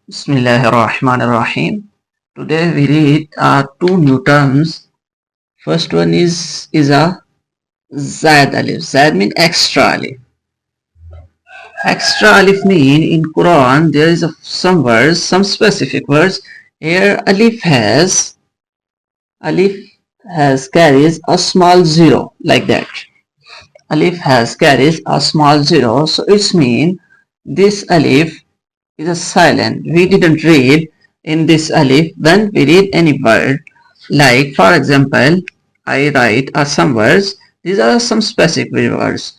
Bismillahirrahmanirrahim. Today we read two new terms. First one is a Zaid alif. Zaid means extra alif. Extra alif mean in Quran there is some words, some specific words. Here alif has carries a small zero like that. Alif has carries a small zero, so it's mean this alif is a silent. We didn't read in this alif when we read any word. Like for example, I write some words. These are some specific words.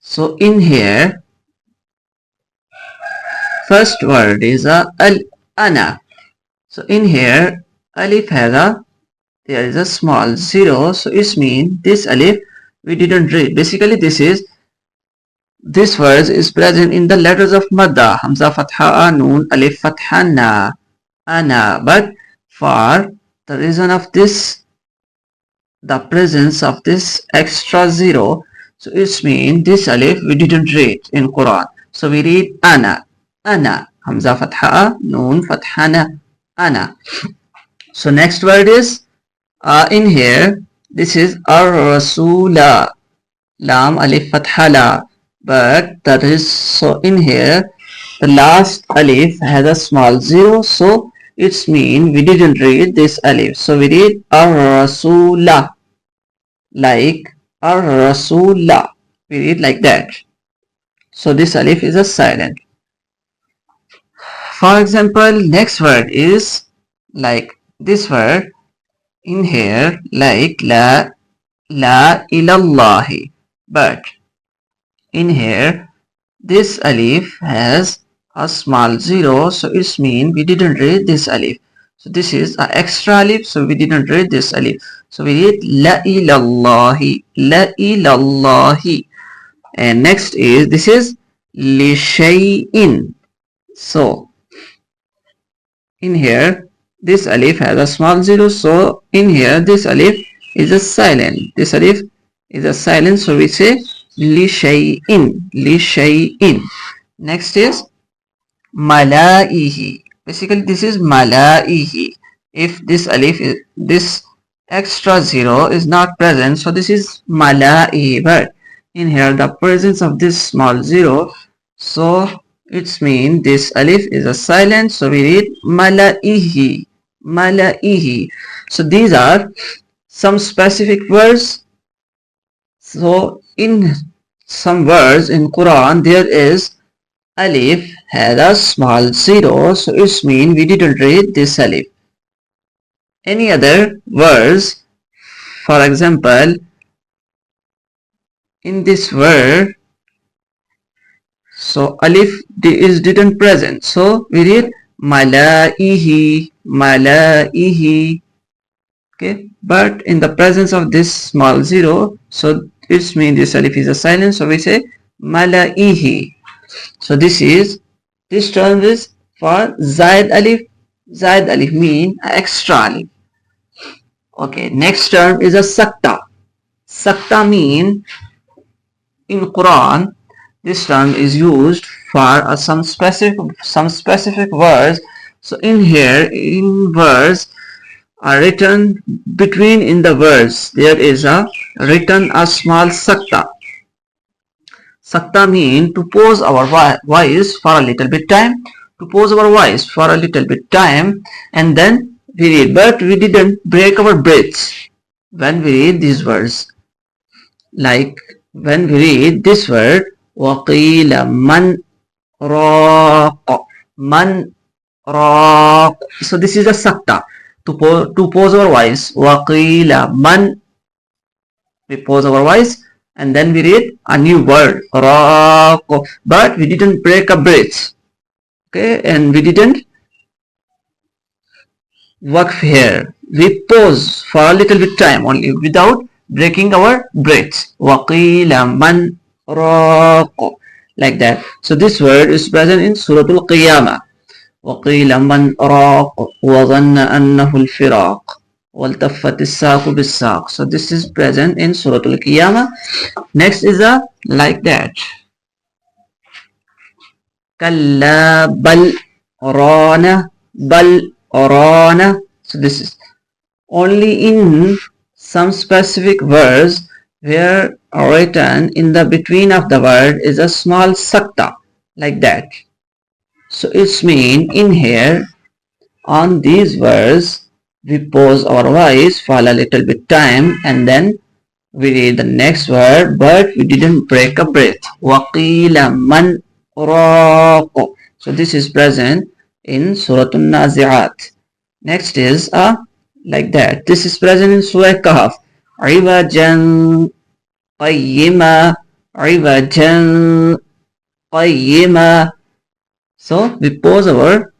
So in here, first word is a ana. So in here, alif has there is a small zero. So it means this alif we didn't read. Basically, this word is present in the letters of Madda, Hamza Fatha Noon, Alif Fatha Na, Ana. But for the reason of this, the presence of this extra zero, so it means this Alif we didn't read in Quran. So we read Ana, Ana, Hamza Fatha Noon, Fatha Na, Ana. So next word is in here, this is Ar-Rasula, Lam Alif Fatha La. But that is so in here the last alif has a small zero, so it's mean we didn't read this alif, so we read ar-rasula, like ar-rasula, we read like that. So this alif is a silent. For example, next word is like this word in here, like la ilallahi, but in here this alif has a small zero, so it's mean we didn't read this alif. So this is an extra alif, so we didn't read this alif. So we read la ilallahi, la ilallahi. And next is this is li shay'in. So in here this alif has a small zero, so in here this alif is a silent. This alif is a silent, so we say li shay'in, li shay'in. Next is malaihi. Basically this is malaihi. If this alif is, this extra zero is not present, so this is malaihi. But in here the presence of this small zero, so it's mean this alif is a silent, so we read malaihi, malaihi. So these are some specific words. So in some words in Quran there is alif had a small zero, so it's mean we didn't read this alif. Any other words, for example, in this word, so alif is didn't present, so we read malaihi, malaihi. Okay, but in the presence of this small zero, so it means this alif is a silent, so we say malaihi. So this term is for Zaid alif. Zaid alif mean extra alif. Okay, next term is a Skta. Skta mean in Quran this term is used for some specific words. So in here in words are written between in the words there is a written a small Skta. Sakta mean to pause our voice for a little bit time, to pause our voice for a little bit time, and then we read. But we didn't break our breaths when we read these words. Like when we read this word, وَقِيلَ مَنْ رَاقَ, man raq. So this is a sakta to pause our voice. وَقِيلَ man, we pause our voice and then we read a new word, raq, but we didn't break a breath. Okay, and we didn't work here. We pause for a little bit time only without breaking our breath. Waqila man raq, like that. So this word is present in Surah Al-Qiyamah. وقيل من راق وظن أنه الفراق والتفت الساق بالساق. So this is present in Surah Al-Qiyamah. Next is a like that. كلا بل Orana, bal, orana. So this is only in some specific words where written in the between of the word is a small sakta, like that. So it's mean in here on these words we pause our voice for a little bit time and then we read the next word, but we didn't break a breath. Waqila man raqo. So this is present in Surah An-Nazi'at. Next is a like that. This is present in Surah Kahf. Iwajan qayyima. Iwajan qayyima. So we pause our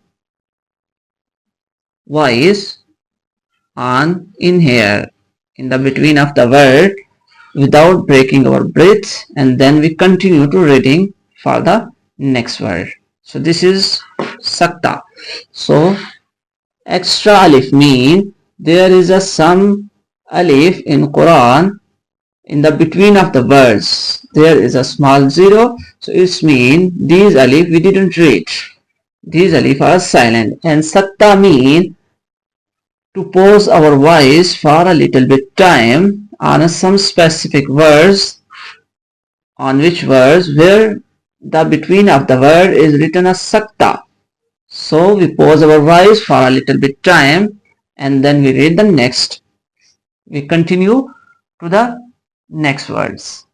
voice on in here in the between of the word without breaking our breath, and then we continue to reading for the next word. So this is sakta. So extra alif mean there is a some alif in Quran in the between of the words. There is a small zero. So it's mean these alif we didn't read. These alif are silent. And sakta mean to pause our voice for a little bit time on some specific words, on which words where the between of the word is written as sakta. So we pause our voice for a little bit time and then we read the next. We continue to the next words.